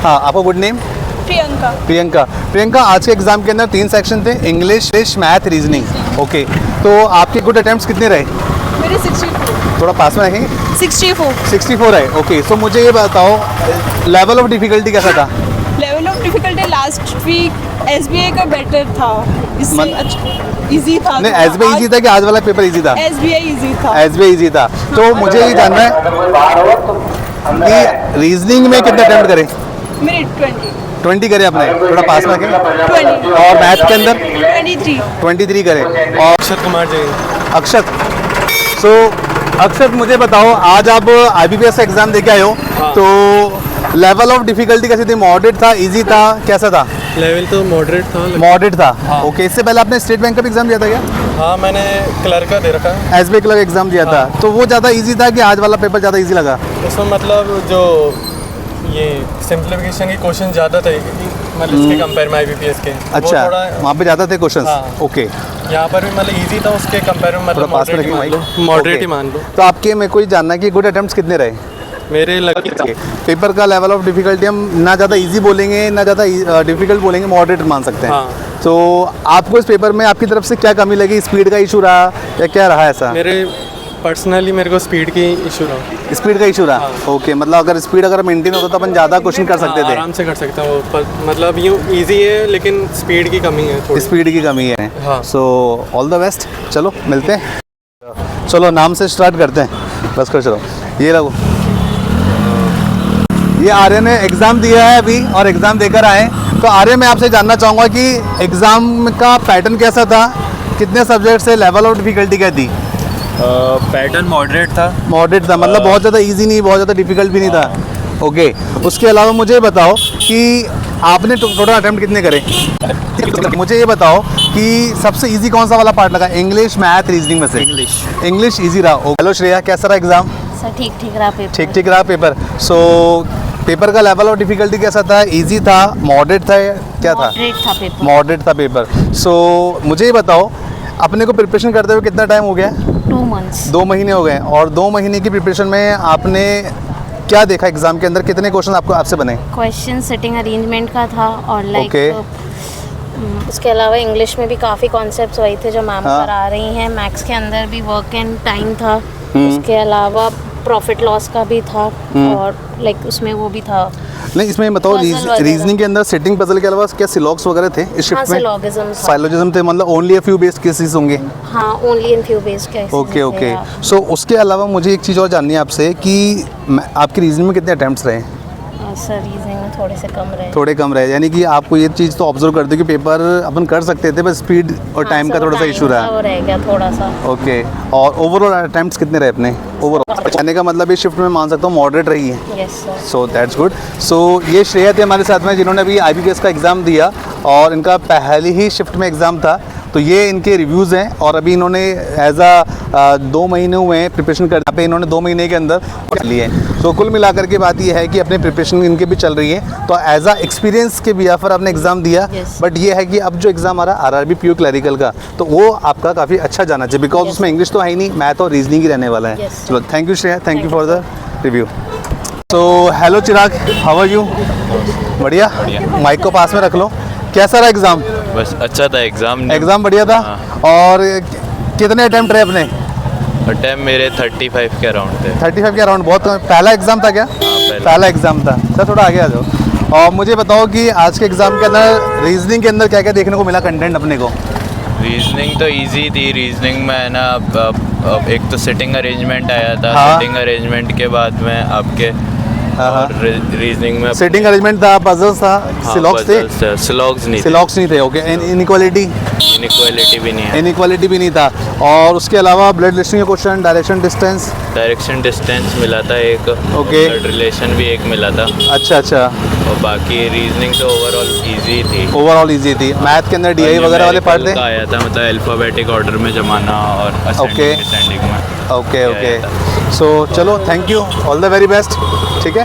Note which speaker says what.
Speaker 1: हाँ, आपका good name?
Speaker 2: Priyanka.
Speaker 1: Priyanka. Priyanka, आज के एग्जाम के अंदर 3 सेक्शन थे, इंग्लिश, मैथ, रीजनिंग। ओके, तो आपके गुड अटेम्प्ट्स कितने रहे?
Speaker 2: मेरे 64।
Speaker 1: थोड़ा पास में रखेंगे।
Speaker 2: 64
Speaker 1: है। ओके, सो मुझे ये बताओ लेवल ऑफ डिफिकल्टी कैसा था?
Speaker 2: Level of difficulty last week SBI का बेटर था, इससे इजी था।
Speaker 1: नहीं, एसबीआई इजी था कि आज वाला पेपर इजी था?
Speaker 2: एसबीआई इजी था।
Speaker 1: एसबीआई इजी था। तो मुझे ये जानना है कि रीजनिंग में कितने अटेम्प्ट करे?
Speaker 2: मेरे
Speaker 1: 20 करे आपने, थोड़ा पास में रखेंगे।
Speaker 2: 20
Speaker 1: और मैथ के अंदर
Speaker 2: 23
Speaker 1: करे। और
Speaker 3: अक्षत कुमार जी।
Speaker 1: अक्षत, सो अक्षत मुझे बताओ, आज आप आईबीपीएस का एग्जाम दे के आए हो, तो लेवल ऑफ डिफिकल्टी कैसी थी? मॉडरेट था, इजी था, कैसा था?
Speaker 3: लेवल तो
Speaker 1: मॉडरेट था।
Speaker 3: हाँ।
Speaker 1: ओके, इससे पहले आपने स्टेट बैंक का भी एग्जाम दिया था क्या?
Speaker 3: हाँ, मैंने क्लर्क का दे रखा है।
Speaker 1: एसबीआई क्लर्क एग्जाम दिया था, तो वो ज़्यादा इजी था कि आज वाला पेपर ज़्यादा इजी लगा?
Speaker 3: उसमें मतलब जो ये सिंप्लीफिकेशन के क्वेश्चन ज़्यादा थे, मतलब इसके कंपेयर में आईबीपीएस के।
Speaker 1: अच्छा, वहाँ पे ज़्यादा थे क्वेश्चन।
Speaker 3: हाँ।
Speaker 1: ओके,
Speaker 3: यहाँ पर भी मतलब इजी था, उसके कंपेयर में मतलब
Speaker 1: पास में रखिए माइक।
Speaker 3: मॉडरेट ही मान लो।
Speaker 1: तो आपके मेरे को ये जानना है कि गुड अटेम्प्ट्स कितने रहे?
Speaker 3: मेरे लगे
Speaker 1: पेपर का लेवल ऑफ डिफिकल्टी हम ना ज़्यादा इजी बोलेंगे ना ज़्यादा डिफिकल्ट बोलेंगे, मॉडरेट मान सकते हैं।
Speaker 3: हाँ।
Speaker 1: तो आपको इस पेपर में आपकी तरफ से क्या कमी लगी? स्पीड का इशू रहा या क्या रहा ऐसा?
Speaker 3: पर्सनली मेरे को स्पीड की इशू रहा।
Speaker 1: स्पीड का इशू रहा।
Speaker 3: हाँ।
Speaker 1: ओके, मतलब अगर स्पीड अगर मेंटेन होता तो अपन ज़्यादा क्वेश्चन कर सकते थे।
Speaker 3: आराम से कर सकता हूँ, मतलब यूँ इजी है लेकिन स्पीड की कमी है थोड़ी।
Speaker 1: स्पीड की कमी है।
Speaker 3: हाँ।
Speaker 1: So all the best. चलो मिलते हैं। चलो नाम से स्टार्ट करते हैं, बस कर चलो। ये लगो, ये आर्य ने एग्ज़ाम दिया है अभी और एग्ज़ाम देकर आए। तो आर्य, मैं आपसे जानना चाहूँगा कि एग्ज़ाम का पैटर्न कैसा था, कितने सब्जेक्ट से, लेवल ऑफ डिफिकल्टी क्या थी?
Speaker 4: पैटर्न मॉडरेट था।
Speaker 1: मॉडरेट था, मतलब बहुत ज़्यादा इजी नहीं, बहुत ज़्यादा डिफिकल्ट भी नहीं था। ओके, उसके अलावा मुझे बताओ कि आपने टोटल अटेम्प्ट कितने करे? मुझे ये बताओ कि सबसे इजी कौन सा वाला पार्ट लगा, इंग्लिश, मैथ, रीजनिंग में से? इंग्लिश इजी रहा। हेलो श्रेया, कैसा रहा एग्ज़ाम?
Speaker 5: सर ठीक रहा पेपर।
Speaker 1: ठीक रहा पेपर। सो पेपर का लेवल ऑफ डिफिकल्टी कैसा था? इजी था, मॉडरेट था, क्या था? मॉडरेट था पेपर। सो मुझे ये बताओ, अपने को प्रिपरेशन करते हुए कितना टाइम हो गया?
Speaker 5: 2 months।
Speaker 1: 2 महीने हो गए। और 2 महीने की प्रिपरेशन में आपने क्या देखा एग्जाम के अंदर? कितने क्वेश्चन आपसे बने?
Speaker 5: क्वेश्चन सिटिंग अरेंजमेंट का था और लाइक
Speaker 1: Okay।
Speaker 5: उसके अलावा इंग्लिश में भी काफ़ी कॉन्सेप्ट्स वही थे जो मैम
Speaker 1: हाँ।
Speaker 5: करा रही हैं। मैथ्स के अंदर भी वर्क एंड टाइम था, उसके अलावा प्रॉफिट लॉस का भी था और लाइक उसमें वो भी था।
Speaker 1: नहीं, इसमें बताओ रीजनिंग के अंदर सेटिंग पजल के अलावा क्या सिलॉग्स वगैरह थे इस शिफ्ट में? साइलोजिज्म थे, मतलब only a few based cases होंगे?
Speaker 5: हाँ, only in few based cases.
Speaker 1: Okay. So उसके अलावा मुझे एक चीज़ और जाननी है आपसे कि आपकी रीजनिंग में कितने अटेम्प्ट्स रहे?
Speaker 5: सर रीजनिंग में
Speaker 1: थोड़े कम रहे, यानी कि आपको ये चीज़ तो ऑब्जर्व करते हो कि पेपर अपन कर सकते थे, बस स्पीड और टाइम का थोड़ा सा इशू रहा।
Speaker 5: रह गया थोड़ा सा।
Speaker 1: ओके, और ओवरऑल अटेम्प्ट्स कितने रहे अपने? ओवरऑल कहने का मतलब इस शिफ्ट में मान सकता हूँ मॉडरेट रही है।
Speaker 5: Yes sir.
Speaker 1: So that's good. So ये श्रेया थे हमारे साथ में, जिन्होंने अभी आईबीपीएस का एग्ज़ाम दिया और इनका पहली ही शिफ्ट में एग्ज़ाम था। तो ये इनके रिव्यूज़ हैं और अभी इन्होंने एज 2 महीने हुए हैं प्रिपरेशन करने पे, इन्होंने 2 महीने के अंदर लिए। तो कुल मिलाकर के बात ये है कि अपने प्रिपरेशन इनके भी चल रही है। तो एज एक्सपीरियंस के बिहाफ पर आपने एग्ज़ाम दिया। बट ये है कि अब जो एग्ज़ाम आ रहा है आरआरबी पीयू क्लरिकल का, तो वो आपका काफ़ी अच्छा जाना चाहिए, बिकॉज उसमें इंग्लिश तो है ही नहीं, मैथ और रीजनिंग ही रहने वाला है। चलो, thank you Shreya, thank you for the review. So hello Chirag, how are you? बढ़िया। माइक को पास में रख लो। कैसा रहा एग्ज़ाम?
Speaker 4: बस अच्छा था
Speaker 1: एग्ज़ाम बढ़िया था।
Speaker 4: हाँ।
Speaker 1: और कितने अटैम्प्ट रहे अपने?
Speaker 4: अटैम्प्ट मेरे 35 के अराउंड थे।
Speaker 1: 35 के अराउंड, बहुत पहला एग्ज़ाम था क्या? पहला एग्ज़ाम था। सर थोड़ा आगे आ जाओ और मुझे बताओ कि आज के एग्ज़ाम के अंदर रीजनिंग के अंदर क्या क्या देखने को मिला कंटेंट अपने को?
Speaker 4: रीजनिंग तो इजी थी। रीजनिंग में है ना, अब एक तो सिटिंग अरेंजमेंट आया था।
Speaker 1: हाँ।
Speaker 4: सिटिंग अरेंजमेंट के बाद में आपके रीजनिंग में
Speaker 1: सिटिंग अरेंजमेंट था, पजल्स था, सिलॉग्स थे?
Speaker 4: सिलॉग्स
Speaker 1: नहीं थे। ओके, इनइक्वालिटी
Speaker 4: भी नहीं है।
Speaker 1: इनइक्वालिटी भी नहीं था। और उसके अलावा ब्लड लिस्टिंग के क्वेश्चन, डायरेक्शन डिस्टेंस
Speaker 4: मिला था एक।
Speaker 1: ओके।
Speaker 4: ब्लड रिलेशन भी एक मिला था।
Speaker 1: अच्छा।
Speaker 4: और बाकी रीजनिंग तो
Speaker 1: ओवरऑल इजी थी। मैथ के अंदर डीआई वगैरह वाले पार्ट थे?
Speaker 4: आया था, मतलब अल्फाबेटिक ऑर्डर में जमाना और असेंडिंग डिसेंडिंग में।
Speaker 1: ओके। सो चलो, thank you, all the very best. ठीक है।